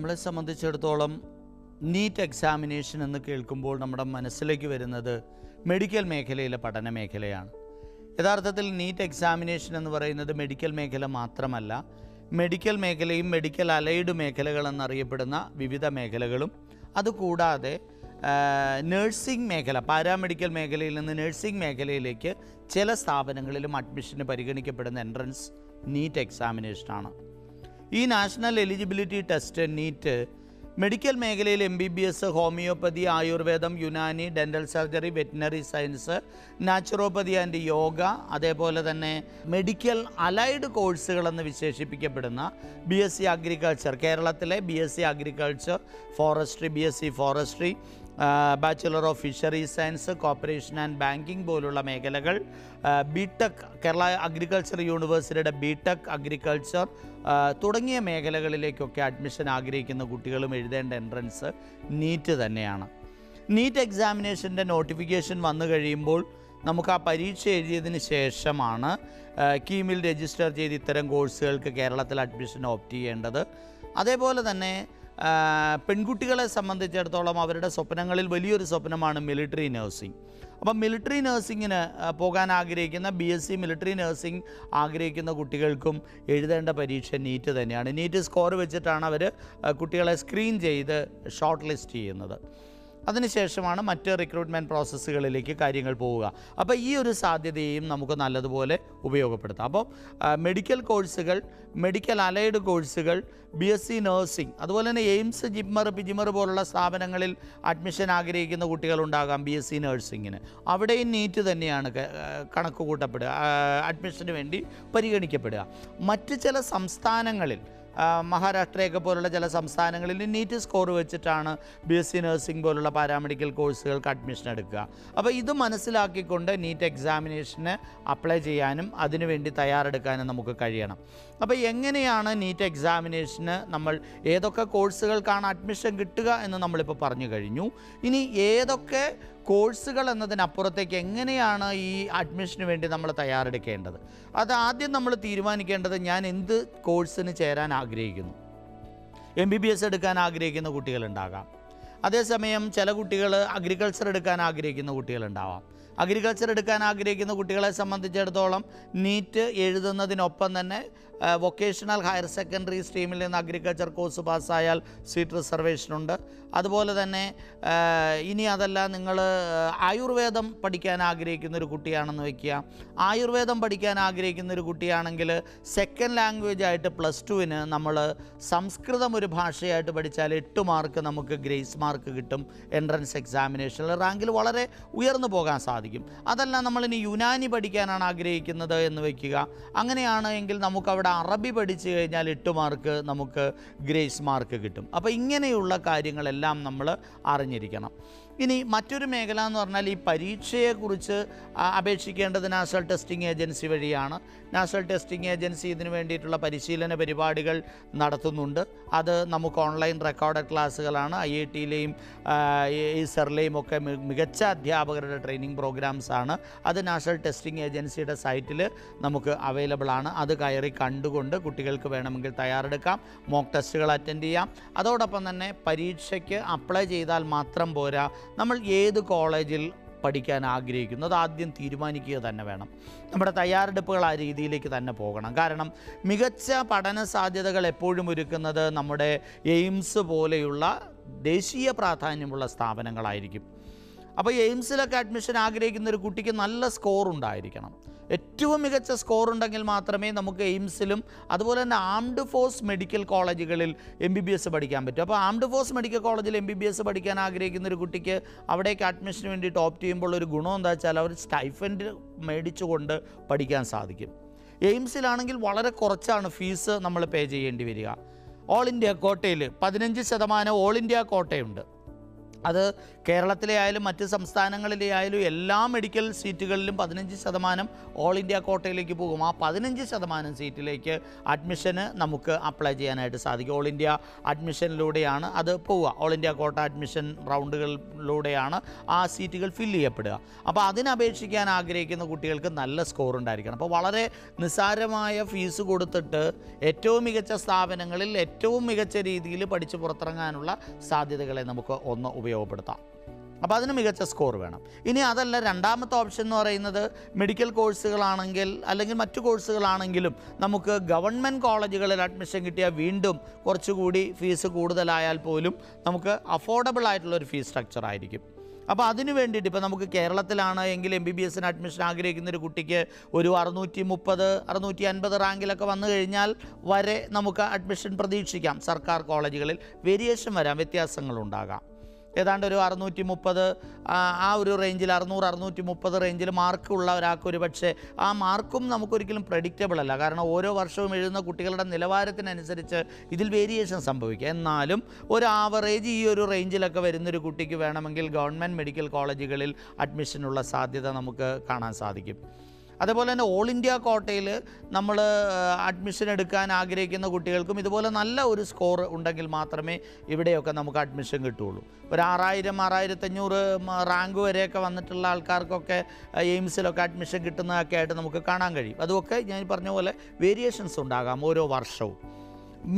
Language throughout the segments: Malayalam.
നമ്മളെ സംബന്ധിച്ചിടത്തോളം നീറ്റ് എക്സാമിനേഷൻ എന്ന് കേൾക്കുമ്പോൾ നമ്മുടെ മനസ്സിലേക്ക് വരുന്നത് മെഡിക്കൽ മേഖലയിലെ പഠന മേഖലയാണ്. യഥാർത്ഥത്തിൽ നീറ്റ് എക്സാമിനേഷൻ എന്ന് പറയുന്നത് മെഡിക്കൽ മേഖല മാത്രമല്ല, മെഡിക്കൽ മേഖലയും മെഡിക്കൽ അലൈഡ് മേഖലകൾ എന്നറിയപ്പെടുന്ന വിവിധ മേഖലകളും, അതുകൂടാതെ നഴ്സിംഗ് മേഖല, പാരാമെഡിക്കൽ മേഖലയിൽ നിന്ന് നഴ്സിംഗ് മേഖലയിലേക്ക് ചില സ്ഥാപനങ്ങളിലും അഡ്മിഷന് പരിഗണിക്കപ്പെടുന്ന എൻട്രൻസ് നീറ്റ് എക്സാമിനേഷനാണ്. ഈ national eligibility test NEET medical മേഖലയിൽ MBBS, ഹോമിയോപ്പതി, ആയുർവേദം, Unani, dental surgery, veterinary science, naturopathy and yoga, അതേപോലെ തന്നെ മെഡിക്കൽ അലൈഡ് കോഴ്സുകളെന്ന് വിശേഷിപ്പിക്കപ്പെടുന്ന BSc അഗ്രികൾച്ചർ, കേരളത്തിലെ BSc agriculture, forestry, BSc forestry, bachelor of fishery science, corporation and banking പോലുള്ള മേഖലകൾ, BTech, കേരള അഗ്രികൾച്ചർ യൂണിവേഴ്സിറ്റിയുടെ BTech അഗ്രികൾച്ചർ തുടങ്ങിയ മേഖലകളിലേക്കൊക്കെ അഡ്മിഷൻ ആഗ്രഹിക്കുന്ന കുട്ടികളും എഴുതേണ്ട എൻട്രൻസ് നീറ്റ് തന്നെയാണ്. നീറ്റ് എക്സാമിനേഷൻ്റെ നോട്ടിഫിക്കേഷൻ വന്നു കഴിയുമ്പോൾ നമുക്ക് ആ പരീക്ഷ എഴുതിയതിന് ശേഷമാണ് കീമിൽ രജിസ്റ്റർ ചെയ്ത് ഇത്തരം കോഴ്സുകൾക്ക് കേരളത്തിൽ അഡ്മിഷൻ ഓപ്റ്റ് ചെയ്യേണ്ടത്. അതേപോലെ തന്നെ പെൺകുട്ടികളെ സംബന്ധിച്ചിടത്തോളം അവരുടെ സ്വപ്നങ്ങളിൽ വലിയൊരു സ്വപ്നമാണ് മിലിറ്ററി നഴ്സിംഗ്. അപ്പം മിലിറ്ററി നഴ്സിങ്ങിന് പോകാൻ ആഗ്രഹിക്കുന്ന BSc മിലിറ്ററി നഴ്സിംഗ് ആഗ്രഹിക്കുന്ന കുട്ടികൾക്കും എഴുതേണ്ട പരീക്ഷ നീറ്റ് തന്നെയാണ്. നീറ്റ് സ്കോർ വെച്ചിട്ടാണ് അവർ കുട്ടികളെ സ്ക്രീൻ ചെയ്ത് ഷോർട്ട് ലിസ്റ്റ് ചെയ്യുന്നത്. അതിനുശേഷമാണ് മറ്റ് റിക്രൂട്ട്മെൻറ്റ് പ്രോസസ്സുകളിലേക്ക് കാര്യങ്ങൾ പോവുക. അപ്പോൾ ഈ ഒരു സാധ്യതയും നമുക്ക് നല്ലതുപോലെ ഉപയോഗപ്പെടുത്താം. അപ്പോൾ മെഡിക്കൽ കോഴ്സുകൾ, മെഡിക്കൽ അലൈഡ് കോഴ്സുകൾ, BSc നഴ്സിംഗ്, അതുപോലെ തന്നെ എയിംസ്, ജിപ്മർ, പിജിമർ പോലുള്ള സ്ഥാപനങ്ങളിൽ അഡ്മിഷൻ ആഗ്രഹിക്കുന്ന കുട്ടികളുണ്ടാകാം BSc നഴ്സിങ്ങിന്. അവിടെയും നീറ്റ് തന്നെയാണ് കണക്ക് കൂട്ടപ്പെടുക, അഡ്മിഷന് വേണ്ടി പരിഗണിക്കപ്പെടുക. മറ്റ് ചില സംസ്ഥാനങ്ങളിൽ, മഹാരാഷ്ട്രയൊക്കെ പോലുള്ള ചില സംസ്ഥാനങ്ങളിൽ നീറ്റ് സ്കോർ വെച്ചിട്ടാണ് BSc നഴ്സിംഗ് പോലുള്ള പാരാമെഡിക്കൽ കോഴ്സുകൾക്ക് അഡ്മിഷൻ എടുക്കുക. അപ്പോൾ ഇത് മനസ്സിലാക്കിക്കൊണ്ട് നീറ്റ് എക്സാമിനേഷന് അപ്ലൈ ചെയ്യാനും അതിനുവേണ്ടി തയ്യാറെടുക്കാനും നമുക്ക് കഴിയണം. അപ്പോൾ എങ്ങനെയാണ് നീറ്റ് എക്സാമിനേഷന് നമ്മൾ ഏതൊക്കെ കോഴ്സുകൾക്കാണ് അഡ്മിഷൻ കിട്ടുക എന്ന് നമ്മളിപ്പോൾ പറഞ്ഞു കഴിഞ്ഞു. ഇനി ഏതൊക്കെ കോഴ്സുകൾ എന്നതിനപ്പുറത്തേക്ക് എങ്ങനെയാണ് ഈ അഡ്മിഷന് വേണ്ടി നമ്മൾ തയ്യാറെടുക്കേണ്ടത്? അത് ആദ്യം നമ്മൾ തീരുമാനിക്കേണ്ടത്, ഞാൻ എന്ത് കോഴ്സിന് ചേരാൻ ആഗ്രഹിക്കുന്നു. MBBS എടുക്കാൻ ആഗ്രഹിക്കുന്ന കുട്ടികളുണ്ടാകാം. അതേസമയം ചില കുട്ടികൾ അഗ്രികൾച്ചർ എടുക്കാൻ ആഗ്രഹിക്കുന്ന കുട്ടികളുണ്ടാവാം. അഗ്രികൾച്ചർ എടുക്കാൻ ആഗ്രഹിക്കുന്ന കുട്ടികളെ സംബന്ധിച്ചിടത്തോളം നീറ്റ് എഴുതുന്നതിനൊപ്പം തന്നെ വൊക്കേഷണൽ ഹയർ സെക്കൻഡറി സ്ട്രീമിൽ നിന്ന് അഗ്രികൾച്ചർ കോഴ്സ് പാസ്സായാൽ സീറ്റ് റിസർവേഷനുണ്ട്. അതുപോലെ തന്നെ ഇനി അതല്ല, നിങ്ങൾ ആയുർവേദം പഠിക്കാൻ ആഗ്രഹിക്കുന്നൊരു കുട്ടിയാണെന്ന് വയ്ക്കുക. ആയുർവേദം പഠിക്കാൻ ആഗ്രഹിക്കുന്നൊരു കുട്ടിയാണെങ്കിൽ സെക്കൻഡ് ലാംഗ്വേജ് ആയിട്ട് +2-ന് നമ്മൾ സംസ്കൃതം ഒരു ഭാഷയായിട്ട് പഠിച്ചാൽ 8 മാർക്ക് നമുക്ക് ഗ്രേസ് മാർക്ക് കിട്ടും. എൻട്രൻസ് എക്സാമിനേഷനിൽ റാങ്കിൽ വളരെ ഉയർന്നു പോകാൻ സാധിക്കും. അതല്ല, നമ്മളിനി യുനാനി പഠിക്കാനാണ് ആഗ്രഹിക്കുന്നത് എന്ന് വയ്ക്കുക. അങ്ങനെയാണെങ്കിൽ നമുക്കവിടെ അറബി പഠിച്ചു കഴിഞ്ഞാൽ 8 മാർക്ക് നമുക്ക് ഗ്രേസ് മാർക്ക് കിട്ടും. അപ്പോൾ ഇങ്ങനെയുള്ള കാര്യങ്ങളെല്ലാം നമ്മൾ അറിഞ്ഞിരിക്കണം. ഇനി മറ്റൊരു മേഖല എന്ന് പറഞ്ഞാൽ, ഈ പരീക്ഷയെക്കുറിച്ച് അപേക്ഷിക്കേണ്ടത് നാഷണൽ ടെസ്റ്റിംഗ് ഏജൻസി വഴിയാണ്. നാഷണൽ ടെസ്റ്റിംഗ് ഏജൻസി ഇതിനു വേണ്ടിയിട്ടുള്ള പരിശീലന പരിപാടികൾ നടത്തുന്നുണ്ട്. അത് നമുക്ക് ഓൺലൈൻ റെക്കോർഡഡ് ക്ലാസ്സുകളാണ്. IIT-ലെയും IISER-ലെയും ഒക്കെ മികച്ച അധ്യാപകരുടെ ട്രെയിനിങ് പ്രോഗ്രാംസാണ്. അത് നാഷണൽ ടെസ്റ്റിംഗ് ഏജൻസിയുടെ സൈറ്റിൽ നമുക്ക് അവൈലബിൾ ആണ്. അത് കയറി കണ്ടുകൊണ്ട് കുട്ടികൾക്ക് വേണമെങ്കിൽ തയ്യാറെടുക്കാം, മോക്ക് ടെസ്റ്റുകൾ അറ്റൻഡ് ചെയ്യാം. അതോടൊപ്പം തന്നെ പരീക്ഷയ്ക്ക് അപ്ലൈ ചെയ്താൽ മാത്രം പോരാ, നമ്മൾ ഏത് കോളേജിൽ പഠിക്കാൻ ആഗ്രഹിക്കുന്നു അത് ആദ്യം തീരുമാനിക്കുക തന്നെ വേണം. നമ്മുടെ തയ്യാറെടുപ്പുകൾ ആ രീതിയിലേക്ക് തന്നെ പോകണം. കാരണം മികച്ച പഠന സാധ്യതകൾ എപ്പോഴും ഒരുക്കുന്നത് നമ്മുടെ എയിംസ് പോലെയുള്ള ദേശീയ പ്രാധാന്യമുള്ള സ്ഥാപനങ്ങളായിരിക്കും. അപ്പോൾ എയിംസിലൊക്കെ അഡ്മിഷൻ ആഗ്രഹിക്കുന്ന ഒരു കുട്ടിക്ക് നല്ല സ്കോർ ഉണ്ടായിരിക്കണം. ഏറ്റവും മികച്ച സ്കോർ ഉണ്ടെങ്കിൽ മാത്രമേ നമുക്ക് എയിംസിലും അതുപോലെ തന്നെ ആംഡ് ഫോഴ്സ് മെഡിക്കൽ കോളേജുകളിൽ MBBS പഠിക്കാൻ പറ്റും. അപ്പോൾ ആംഡ് ഫോഴ്സ് മെഡിക്കൽ കോളേജിൽ MBBS പഠിക്കാൻ ആഗ്രഹിക്കുന്ന ഒരു കുട്ടിക്ക് അവിടേക്ക് അഡ്മിഷന് വേണ്ടിയിട്ട് ഓപ്റ്റ് ചെയ്യുമ്പോൾ ഒരു ഗുണം എന്താ വെച്ചാൽ, അവർ സ്റ്റൈഫൻഡ് മേടിച്ചുകൊണ്ട് പഠിക്കാൻ സാധിക്കും. എയിംസിലാണെങ്കിൽ വളരെ കുറച്ചാണ് ഫീസ് നമ്മൾ പേ ചെയ്യേണ്ടി വരിക. ഓൾ ഇന്ത്യ കോട്ടയിൽ 15% ഓൾ ഇന്ത്യ കോട്ടയുണ്ട്. അത് കേരളത്തിലെ ആയാലും മറ്റ് സംസ്ഥാനങ്ങളിലെ ആയാലും എല്ലാ മെഡിക്കൽ സീറ്റുകളിലും 15% ഓൾ ഇന്ത്യ കോട്ടയിലേക്ക് പോകും. ആ 15% സീറ്റിലേക്ക് അഡ്മിഷന് നമുക്ക് അപ്ലൈ ചെയ്യാനായിട്ട് സാധിക്കും. ഓൾ ഇന്ത്യ അഡ്മിഷനിലൂടെയാണ് അത് പോവുക. ഓൾ ഇന്ത്യ കോട്ട അഡ്മിഷൻ റൗണ്ടുകളിലൂടെയാണ് ആ സീറ്റുകൾ ഫില്ല് ചെയ്യപ്പെടുക. അപ്പോൾ അതിനപേക്ഷിക്കാൻ ആഗ്രഹിക്കുന്ന കുട്ടികൾക്ക് നല്ല സ്കോർ ഉണ്ടായിരിക്കണം. അപ്പോൾ വളരെ നിസ്സാരമായ ഫീസ് കൊടുത്തിട്ട് ഏറ്റവും മികച്ച സ്ഥാപനങ്ങളിൽ ഏറ്റവും മികച്ച രീതിയിൽ പഠിച്ച് പുറത്തിറങ്ങാനുള്ള സാധ്യതകളെ നമുക്ക് ഒന്ന് ഉപയോഗപ്പെടുത്താം. അപ്പോൾ അതിന് മികച്ച സ്കോർ വേണം. ഇനി അതല്ല, രണ്ടാമത്തെ ഓപ്ഷൻ എന്ന് പറയുന്നത് മെഡിക്കൽ കോഴ്സുകളാണെങ്കിൽ അല്ലെങ്കിൽ മറ്റു കോഴ്സുകളാണെങ്കിലും നമുക്ക് ഗവൺമെൻറ് കോളേജുകളിൽ അഡ്മിഷൻ കിട്ടിയാൽ വീണ്ടും കുറച്ചുകൂടി ഫീസ് കൂടുതലായാൽ പോലും നമുക്ക് അഫോർഡബിൾ ആയിട്ടുള്ളൊരു ഫീസ് സ്ട്രക്ചർ ആയിരിക്കും. അപ്പോൾ അതിന് വേണ്ടിയിട്ട് ഇപ്പോൾ നമുക്ക് കേരളത്തിലാണ് എങ്കിൽ MBBSന് അഡ്മിഷൻ ആഗ്രഹിക്കുന്ന ഒരു കുട്ടിക്ക് ഒരു 630, 650 റാങ്കിലൊക്കെ വന്നു കഴിഞ്ഞാൽ വരെ നമുക്ക് അഡ്മിഷൻ പ്രതീക്ഷിക്കാം. സർക്കാർ കോളേജുകളിൽ വേരിയേഷൻ വരാം, വ്യത്യാസങ്ങളുണ്ടാകാം. ഏതാണ്ട് ഒരു 630 ആ ഒരു റേഞ്ചിൽ 600, 630 റേഞ്ചിൽ മാർക്കുള്ള ഒരാൾക്ക് ഒരു പക്ഷേ ആ മാർക്കും നമുക്കൊരിക്കലും പ്രഡിക്റ്റബിൾ അല്ല. കാരണം ഓരോ വർഷവും എഴുതുന്ന കുട്ടികളുടെ നിലവാരത്തിനനുസരിച്ച് ഇതിൽ വേരിയേഷൻ സംഭവിക്കുക. എന്നാലും ഒരു ആവറേജ് ഈ ഒരു റേഞ്ചിലൊക്കെ വരുന്നൊരു കുട്ടിക്ക് വേണമെങ്കിൽ ഗവൺമെൻറ് മെഡിക്കൽ കോളേജുകളിൽ അഡ്മിഷനുള്ള സാധ്യത നമുക്ക് കാണാൻ സാധിക്കും. അതേപോലെ തന്നെ ഓൾ ഇന്ത്യ കോട്ടയിൽ നമ്മൾ അഡ്മിഷൻ എടുക്കാൻ ആഗ്രഹിക്കുന്ന കുട്ടികൾക്കും ഇതുപോലെ നല്ല ഒരു സ്കോർ ഉണ്ടെങ്കിൽ മാത്രമേ ഇവിടെയൊക്കെ നമുക്ക് അഡ്മിഷൻ കിട്ടുകയുള്ളൂ. ഒരു 6000, 6500 റാങ്ക് വരെയൊക്കെ വന്നിട്ടുള്ള ആൾക്കാർക്കൊക്കെ എയിംസിലൊക്കെ അഡ്മിഷൻ കിട്ടുന്നതൊക്കെ ആയിട്ട് നമുക്ക് കാണാൻ കഴിയും. അതുമൊക്കെ ഞാൻ പറഞ്ഞ പോലെ വേരിയേഷൻസ് ഉണ്ടാകാം ഓരോ വർഷവും.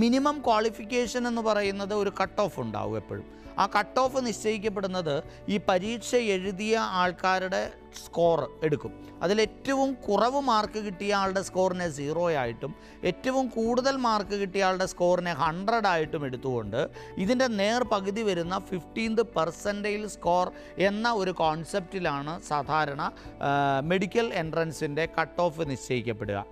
മിനിമം ക്വാളിഫിക്കേഷൻ എന്ന് പറയുന്നത് ഒരു കട്ട് ഓഫ് ഉണ്ടാവും എപ്പോഴും. ആ കട്ട് ഓഫ് നിശ്ചയിക്കപ്പെടുന്നത് ഈ പരീക്ഷ എഴുതിയ ആൾക്കാരുടെ സ്കോർ എടുക്കും. അതിലേറ്റവും കുറവ് മാർക്ക് കിട്ടിയ ആളുടെ സ്കോറിനെ 0 ആയിട്ടും ഏറ്റവും കൂടുതൽ മാർക്ക് കിട്ടിയ ആളുടെ സ്കോറിനെ 100 ആയിട്ടും എടുത്തുകൊണ്ട് ഇതിൻ്റെ പകുതി വരുന്ന 15th പെർസെൻറ്റൈൽ സ്കോർ എന്ന ഒരു കോൺസെപ്റ്റിലാണ് സാധാരണ മെഡിക്കൽ എൻട്രൻസിൻ്റെ കട്ട് ഓഫ് നിശ്ചയിക്കപ്പെടുക.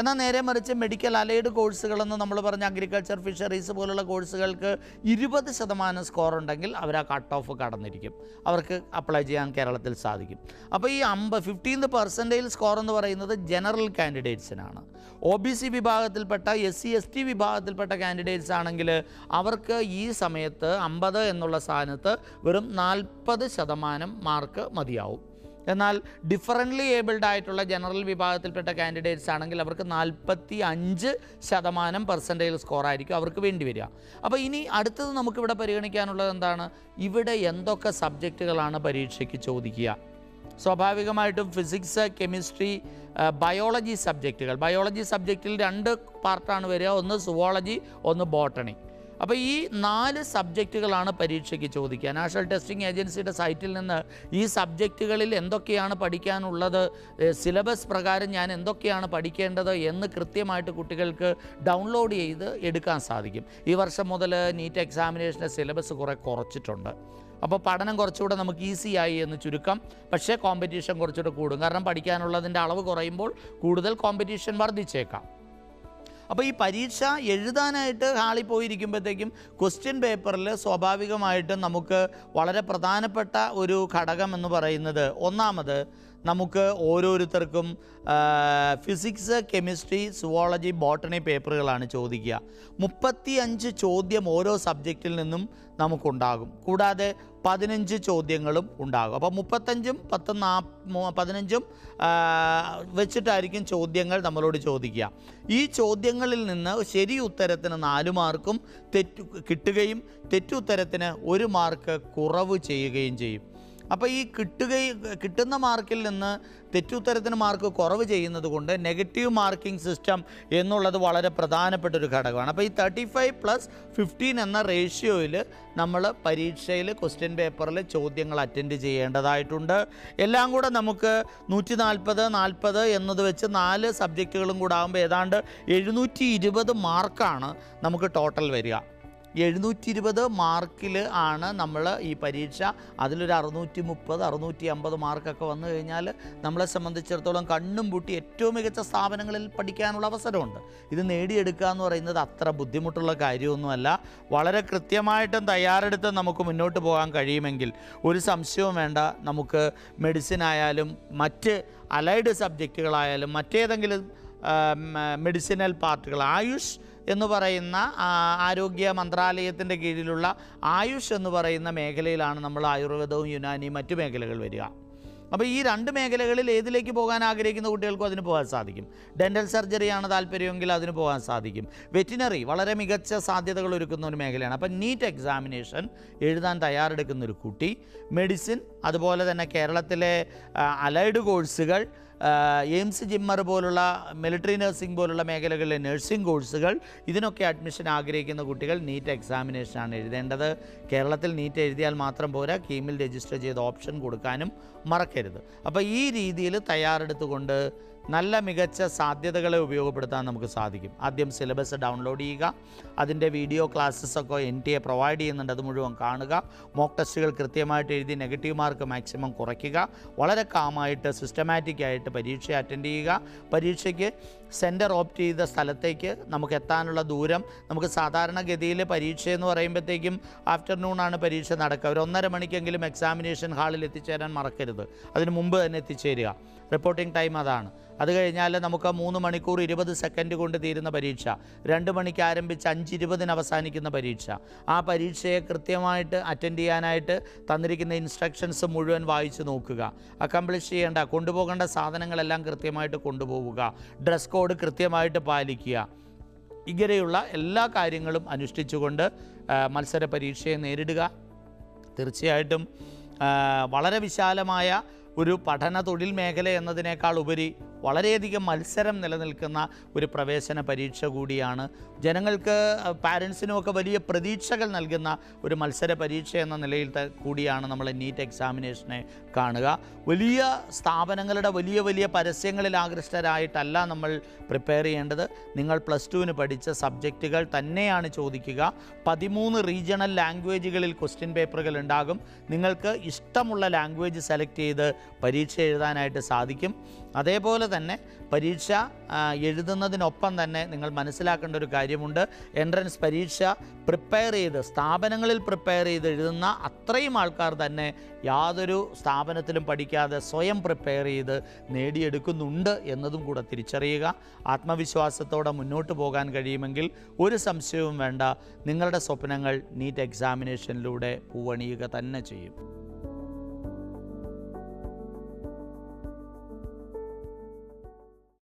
എന്നാൽ നേരെ മറിച്ച് മെഡിക്കൽ അലൈഡ് കോഴ്സുകളെന്ന് നമ്മൾ പറഞ്ഞ അഗ്രികൾച്ചർ, ഫിഷറീസ് പോലുള്ള കോഴ്സുകൾക്ക് 20% സ്കോർ ഉണ്ടെങ്കിൽ അവർ ആ കട്ട് ഓഫ് കടന്നിരിക്കും, അവർക്ക് അപ്ലൈ ചെയ്യാൻ കേരളത്തിൽ സാധിക്കും. അപ്പോൾ ഈ 15th പെർസെൻറ്റൈൽ സ്കോർ എന്ന് പറയുന്നത് ജനറൽ കാൻഡിഡേറ്റ്സിനാണ്. OBC വിഭാഗത്തിൽപ്പെട്ട SC/ST വിഭാഗത്തിൽപ്പെട്ട കാൻഡിഡേറ്റ്സ് ആണെങ്കിൽ അവർക്ക് ഈ സമയത്ത് 50 എന്നുള്ള സ്ഥാനത്ത് വെറും 40% മാർക്ക് മതിയാവും. എന്നാൽ ഡിഫറൻ്റ്ലി ഏബിൾഡ് ആയിട്ടുള്ള ജനറൽ വിഭാഗത്തിൽപ്പെട്ട കാൻഡിഡേറ്റ്സ് ആണെങ്കിൽ അവർക്ക് 45% പെർസെൻറ്റേജ് സ്കോർ ആയിരിക്കും അവർക്ക് വേണ്ടി വരിക. അപ്പോൾ ഇനി അടുത്തത് നമുക്കിവിടെ പരിഗണിക്കാനുള്ളത് എന്താണ്? ഇവിടെ എന്തൊക്കെ സബ്ജക്റ്റുകളാണ് പരീക്ഷയ്ക്ക് ചോദിക്കുക? സ്വാഭാവികമായിട്ടും ഫിസിക്സ്, കെമിസ്ട്രി, ബയോളജി സബ്ജക്റ്റുകൾ. ബയോളജി സബ്ജക്റ്റിൽ 2 പാർട്ടാണ് വരിക, ഒന്ന് സുവോളജി, ഒന്ന് ബോട്ടണി. അപ്പോൾ ഈ 4 സബ്ജക്റ്റുകളാണ് പരീക്ഷയ്ക്ക് ചോദിക്കുക. നാഷണൽ ടെസ്റ്റിംഗ് ഏജൻസിയുടെ സൈറ്റിൽ നിന്ന് ഈ സബ്ജക്റ്റുകളിൽ എന്തൊക്കെയാണ് പഠിക്കാനുള്ളത്, സിലബസ് പ്രകാരം ഞാൻ എന്തൊക്കെയാണ് പഠിക്കേണ്ടത് എന്ന് കൃത്യമായിട്ട് കുട്ടികൾക്ക് ഡൗൺലോഡ് ചെയ്ത് എടുക്കാൻ സാധിക്കും. ഈ വർഷം മുതൽ നീറ്റ് എക്സാമിനേഷൻ്റെ സിലബസ് കുറച്ചിട്ടുണ്ട്. അപ്പോൾ പഠനം കുറച്ചുകൂടെ നമുക്ക് ഈസിയായി എന്ന് ചുരുക്കം. പക്ഷേ കോമ്പറ്റീഷൻ കുറച്ചുകൂടെ കൂടും. കാരണം പഠിക്കാനുള്ളതിൻ്റെ അളവ് കുറയുമ്പോൾ കൂടുതൽ കോമ്പറ്റീഷൻ വർദ്ധിച്ചേക്കാം. അപ്പോൾ ഈ പരീക്ഷ എഴുതാനായിട്ട് ഹാളിൽ പോയിരിക്കുമ്പോഴത്തേക്കും ക്വസ്റ്റ്യൻ പേപ്പറിൽ സ്വാഭാവികമായിട്ടും നമുക്ക് വളരെ പ്രധാനപ്പെട്ട ഒരു ഘടകം എന്ന് പറയുന്നത്, ഒന്നാമത് നമുക്ക് ഓരോരുത്തർക്കും ഫിസിക്സ്, കെമിസ്ട്രി, സുവോളജി, ബോട്ടണി പേപ്പറുകളാണ് ചോദിക്കുക. 35 ചോദ്യം ഓരോ സബ്ജക്റ്റിൽ നിന്നും നമുക്കുണ്ടാകും. കൂടാതെ 15 ചോദ്യങ്ങളും ഉണ്ടാകും. അപ്പോൾ 35ഉം 15ഉം വെച്ചിട്ടായിരിക്കും ചോദ്യങ്ങൾ നമ്മളോട് ചോദിക്കുക. ഈ ചോദ്യങ്ങളിൽ നിന്ന് ശരി ഉത്തരത്തിന് 4 മാർക്കും കിട്ടുകയും തെറ്റുത്തരത്തിന് 1 മാർക്ക് കുറവ് ചെയ്യുകയും ചെയ്യും. അപ്പോൾ ഈ കിട്ടുന്ന മാർക്കിൽ നിന്ന് തെറ്റുത്തരത്തിന് മാർക്ക് കുറവ് ചെയ്യുന്നത് കൊണ്ട് നെഗറ്റീവ് മാർക്കിംഗ് സിസ്റ്റം എന്നുള്ളത് വളരെ പ്രധാനപ്പെട്ടൊരു ഘടകമാണ്. അപ്പോൾ ഈ 35+15 എന്ന റേഷ്യോയിൽ നമ്മൾ പരീക്ഷയിൽ ക്വസ്റ്റ്യൻ പേപ്പറിൽ ചോദ്യങ്ങൾ അറ്റൻഡ് ചെയ്യേണ്ടതായിട്ടുണ്ട്. എല്ലാം കൂടെ നമുക്ക് 140, 40 എന്നത് വെച്ച് 4 സബ്ജക്റ്റുകളും കൂടെ ആകുമ്പോൾ ഏതാണ്ട് 720 മാർക്കാണ് നമുക്ക് ടോട്ടൽ വരിക. 720 മാർക്കിൽ ആണ് നമ്മൾ ഈ പരീക്ഷ. അതിലൊരു 630, 650 മാർക്കൊക്കെ വന്നു കഴിഞ്ഞാൽ നമ്മളെ സംബന്ധിച്ചിടത്തോളം കണ്ണും പൂട്ടി ഏറ്റവും മികച്ച സ്ഥാപനങ്ങളിൽ പഠിക്കാനുള്ള അവസരമുണ്ട്. ഇത് നേടിയെടുക്കുക എന്ന് പറയുന്നത് അത്ര ബുദ്ധിമുട്ടുള്ള കാര്യമൊന്നുമല്ല. വളരെ കൃത്യമായിട്ടും തയ്യാറെടുത്ത് നമുക്ക് മുന്നോട്ട് പോകാൻ കഴിയുമെങ്കിൽ ഒരു സംശയവും വേണ്ട. നമുക്ക് മെഡിസിൻ ആയാലും മറ്റ് അലൈഡ് സബ്ജക്റ്റുകളായാലും മറ്റേതെങ്കിലും മെഡിസിനൽ പാർട്ടുകൾ, ആയുഷ് എന്ന് പറയുന്ന ആരോഗ്യ മന്ത്രാലയത്തിൻ്റെ കീഴിലുള്ള ആയുഷ് എന്ന് പറയുന്ന മേഖലയിലാണ് നമ്മൾ ആയുർവേദവും യുനാനിയും മറ്റു മേഖലകൾ വരിക. അപ്പോൾ ഈ രണ്ട് മേഖലകളിൽ ഏതിലേക്ക് പോകാൻ ആഗ്രഹിക്കുന്ന കുട്ടികൾക്കും അതിന് പോകാൻ സാധിക്കും. ഡെൻ്റൽ സർജറിയാണ് താല്പര്യമെങ്കിൽ അതിന് പോകാൻ സാധിക്കും. വെറ്റിനറി വളരെ മികച്ച സാധ്യതകൾ ഒരുക്കുന്ന ഒരു മേഖലയാണ്. അപ്പോൾ നീറ്റ് എക്സാമിനേഷൻ എഴുതാൻ തയ്യാറെടുക്കുന്ന ഒരു കുട്ടി മെഡിസിൻ, അതുപോലെ തന്നെ കേരളത്തിലെ അലൈഡ് കോഴ്സുകൾ, എയിംസ് ജിമ്മർ പോലുള്ള മിലിറ്ററി നഴ്സിംഗ് പോലുള്ള മേഖലകളിലെ നഴ്സിംഗ് കോഴ്സുകൾ, ഇതിനൊക്കെ അഡ്മിഷൻ ആഗ്രഹിക്കുന്ന കുട്ടികൾ നീറ്റ് എക്സാമിനേഷനാണ് എഴുതേണ്ടത്. കേരളത്തിൽ നീറ്റ് എഴുതിയാൽ മാത്രം പോരാ, കീമിൽ രജിസ്റ്റർ ചെയ്ത് ഓപ്ഷൻ കൊടുക്കാനും മറക്കരുത്. അപ്പോൾ ഈ രീതിയിൽ തയ്യാറെടുത്തുകൊണ്ട് നല്ല മികച്ച സാധ്യതകളെ ഉപയോഗപ്പെടുത്താൻ നമുക്ക് സാധിക്കും. ആദ്യം സിലബസ് ഡൗൺലോഡ് ചെയ്യുക, അതിൻ്റെ വീഡിയോ ക്ലാസ്സസൊക്കെ NTA പ്രൊവൈഡ് ചെയ്യുന്നുണ്ട്, അത് മുഴുവൻ കാണുക. മോക്ക് ടെസ്റ്റുകൾ കൃത്യമായിട്ട് എഴുതി നെഗറ്റീവ് മാർക്ക് മാക്സിമം കുറയ്ക്കുക. വളരെ കാമായിട്ട് സിസ്റ്റമാറ്റിക്കായിട്ട് പരീക്ഷ അറ്റൻഡ് ചെയ്യുക. പരീക്ഷയ്ക്ക് സെൻറ്റർ ഓപ്റ്റ് ചെയ്ത സ്ഥലത്തേക്ക് നമുക്ക് എത്താനുള്ള ദൂരം, നമുക്ക് സാധാരണഗതിയിൽ പരീക്ഷ എന്ന് പറയുമ്പോഴത്തേക്കും ആഫ്റ്റർനൂണാണ് പരീക്ഷ നടക്കുക. ഒരു 1.5 മണിക്കെങ്കിലും എക്സാമിനേഷൻ ഹാളിൽ എത്തിച്ചേരാൻ മറക്കരുത്. അതിന് മുമ്പ് തന്നെ എത്തിച്ചേരുക. റിപ്പോർട്ടിംഗ് ടൈം അതാണ്. അത് കഴിഞ്ഞാൽ നമുക്ക് 3 മണിക്കൂർ 20 സെക്കൻഡ് കൊണ്ട് തീരുന്ന പരീക്ഷ, 2 മണിക്ക് ആരംഭിച്ച് 5:20 അവസാനിക്കുന്ന പരീക്ഷ. ആ പരീക്ഷയെ കൃത്യമായിട്ട് അറ്റൻഡ് ചെയ്യാനായിട്ട് തന്നിരിക്കുന്ന ഇൻസ്ട്രക്ഷൻസ് മുഴുവൻ വായിച്ച് നോക്കുക. അക്കംപ്ലിഷ് ചെയ്യേണ്ട, കൊണ്ടുപോകേണ്ട സാധനങ്ങളെല്ലാം കൃത്യമായിട്ട് കൊണ്ടുപോവുക. ഡ്രസ് കോഡ് കൃത്യമായിട്ട് പാലിക്കുക. ഇങ്ങനെയുള്ള എല്ലാ കാര്യങ്ങളും അനുഷ്ഠിച്ചുകൊണ്ട് മത്സര പരീക്ഷയെ നേരിടുക. തീർച്ചയായിട്ടും വളരെ വിശാലമായ ഒരു പഠന തൊഴിൽ മേഖല എന്നതിനേക്കാൾ ഉപരി വളരെയധികം മത്സരം നിലനിൽക്കുന്ന ഒരു പ്രവേശന പരീക്ഷ കൂടിയാണ്. ജനങ്ങൾക്ക്, പാരൻസിനുമൊക്കെ വലിയ പ്രതീക്ഷകൾ നൽകുന്ന ഒരു മത്സര പരീക്ഷ എന്ന നിലയിൽ കൂടിയാണ് നമ്മൾ നീറ്റ് എക്സാമിനേഷനെ കാണുക. വലിയ സ്ഥാപനങ്ങളുടെ വലിയ വലിയ പരസ്യങ്ങളിൽ ആകൃഷ്ടരായിട്ടല്ല നമ്മൾ പ്രിപ്പയർ ചെയ്യേണ്ടത്. നിങ്ങൾ +2-ന് പഠിച്ച സബ്ജക്റ്റുകൾ തന്നെയാണ് ചോദിക്കുക. 13 റീജിയണൽ ലാംഗ്വേജുകളിൽ ക്വസ്റ്റ്യൻ പേപ്പറുകൾ ഉണ്ടാകും. നിങ്ങൾക്ക് ഇഷ്ടമുള്ള ലാംഗ്വേജ് സെലക്ട് ചെയ്ത് പരീക്ഷ എഴുതാനായിട്ട് സാധിക്കും. അതേപോലെ തന്നെ പരീക്ഷ എഴുതുന്നതിനൊപ്പം തന്നെ നിങ്ങൾ മനസ്സിലാക്കേണ്ട ഒരു കാര്യമുണ്ട്. എൻട്രൻസ് പരീക്ഷ പ്രിപ്പയർ ചെയ്ത്, സ്ഥാപനങ്ങളിൽ പ്രിപ്പയർ ചെയ്ത് എഴുതുന്ന അത്രയും ആൾക്കാർ തന്നെ യാതൊരു സ്ഥാപനത്തിലും പഠിക്കാതെ സ്വയം പ്രിപ്പയർ ചെയ്ത് നേടിയെടുക്കുന്നുണ്ട് എന്നതും കൂടെ തിരിച്ചറിയുക. ആത്മവിശ്വാസത്തോടെ മുന്നോട്ട് പോകാൻ കഴിയുമെങ്കിൽ ഒരു സംശയവും വേണ്ട, നിങ്ങളുടെ സ്വപ്നങ്ങൾ നീറ്റ് എക്സാമിനേഷനിലൂടെ പൂവണിയുക തന്നെ ചെയ്യും.